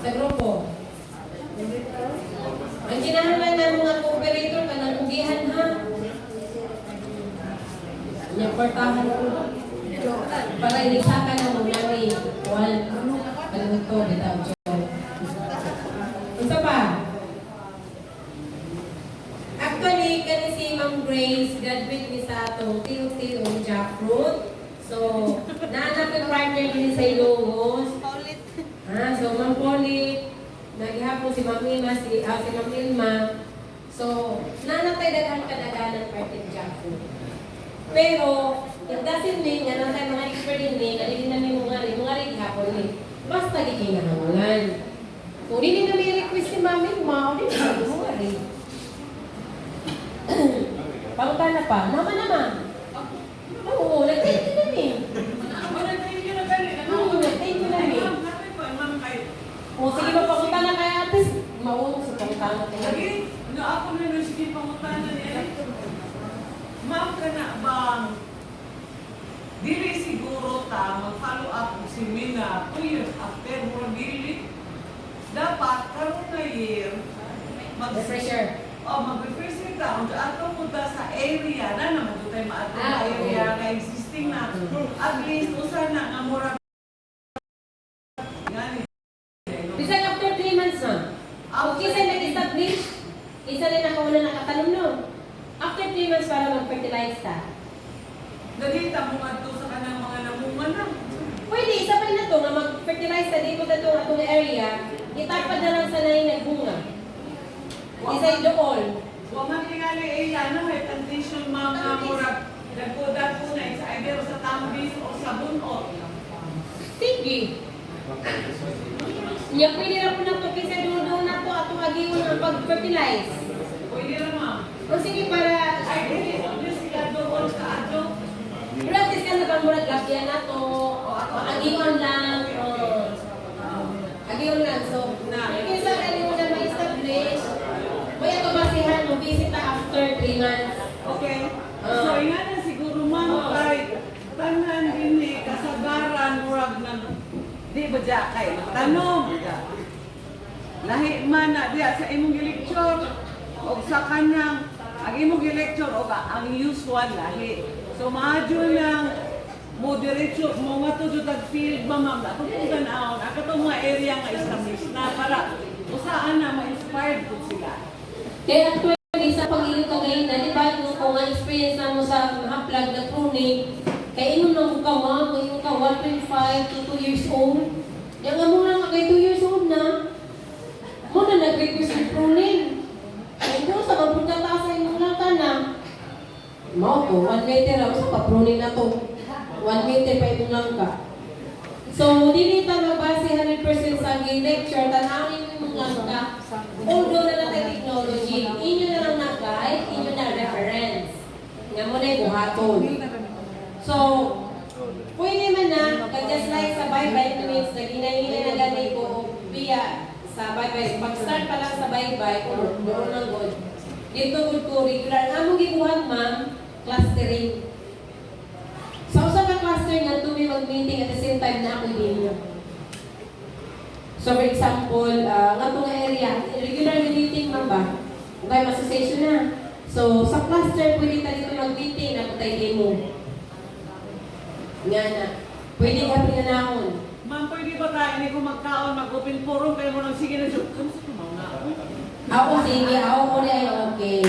Sa grupo. Ang kinahanglan ng mga cooperator ka ng ugihan ha. Yung portahan ko. Para inisakan na muna ni Juan. Ano to, bitaw siya. Isa pa. Actually, kani si Ma'am Grace, graduate ni sa atong TUT o Jackfruit. So, naanak yung partner din sa Ilongos. So, Ma'am Paulit, naghihapon si Ma'am Ilma, si Ma'am Ilma. So, nanatay daghang kadaganan parte ng Jackfruit. Pero, it doesn't mean nga nang mga expert din alin namin mga hapon ni. Basta di kinahanglan. Kung hindi na may request si Ma'am Ilma, di na mga rin. Pangutan na pa. Mama naman. Oo, nag-thank you namin. Nag-thank you na gani. Oo, nag-thank you namin. O, sige ba pangutan na kaya atis? Maunong sa pangutan na tayo. Lagi, ako na sige pangutanan niya. Ma'am ka na bang dili siguro ta mag-follow up si Mina 2 years after mo dili? Dapat karon na year Refresher. mag-refresher ka. Kung ato punta sa area na naman doon tayo maato na area na existing na. At least, usa na nga mura. Bisag after 3 months na. Kung kisa nag-establish, isa rin nakauna nakatanong no. After 3 months para mag-fertilize ka. Nagita mo nga to sa kanang mga namungan na. Pwede, isa pa rin na to na mag-fertilize ka dito na itong area. Itapad na lang sa na yung nagbunga. Isa yung doon. Huwag man tingali area na may plantation mga mura. Dagpo-dagpo na isa either sa tambis o sa bunot. Sige. Iya pwede na po na to kasi doon na to atong agiwan ang pag-fertilize. Pwede na ma'am. O sige para Ay, hindi sila doon sa adyo. practice ka na pang-murag lagyan na to. Agiwan lang. Agiwan lang. So, kaysa kaya mo na ma-establish, may ito basihan mo, visit na after 3 months. Okay. So, nga na siguro ma'am, kay tanan din ni kasagaran murag na di ba dya kay tanong. Lahi man na diya sa imong gilecture o sa kanyang ang imong gilecture o ang usual lahi. So, maadyo lang mo diretso mo nga to tag field ma'am ato po tan-aon ato to mga area nga established na para usaan na ma-inspired po sila. Kaya actually, sa pag-ilit ka ngayon na, di ba, kung ang experience na mo sa haplag na pruning, kaya inong nang kawa, kung yung ka 1.5 to 2 years old, yung amo lang kay 2 years old na, mo na nag-request yung pruning. Kaya kung sa kapagkatasa yung lang ka na, mo to, 1 meter lang, sa ka-pruning na to, 1 meter pa yung lang ka. So, hindi ta magbase 100% sa lecture, tanawin mo yung lang ka. Although na natin technology, inyo na lang na-guide, inyo na reference. Nga mo na yung buhaton. So, pwede man na, just like sa bye-bye means, nag-inay-inay na ganay ko via sa bye-bye. Pag-start pa lang sa bye-bye, or doon ng God, dito ko regular. Among gibuhat ma'am, clustering. Sa usap ka cluster nga, to be mag-meeting at the same time na ako din. So for example, nga itong area, regular meeting man ba? Kung kayo association na. So sa cluster, pwede tayo dito mag-meeting na tayo demo. Nga na. Pwede ka pinanahon. Ma'am, pwede ba tayo hindi ko magkaon, mag-open forum, kayo mo nang sige na joke. Kamusta ko mga? Ako, sige. Ako ko rin ay okay.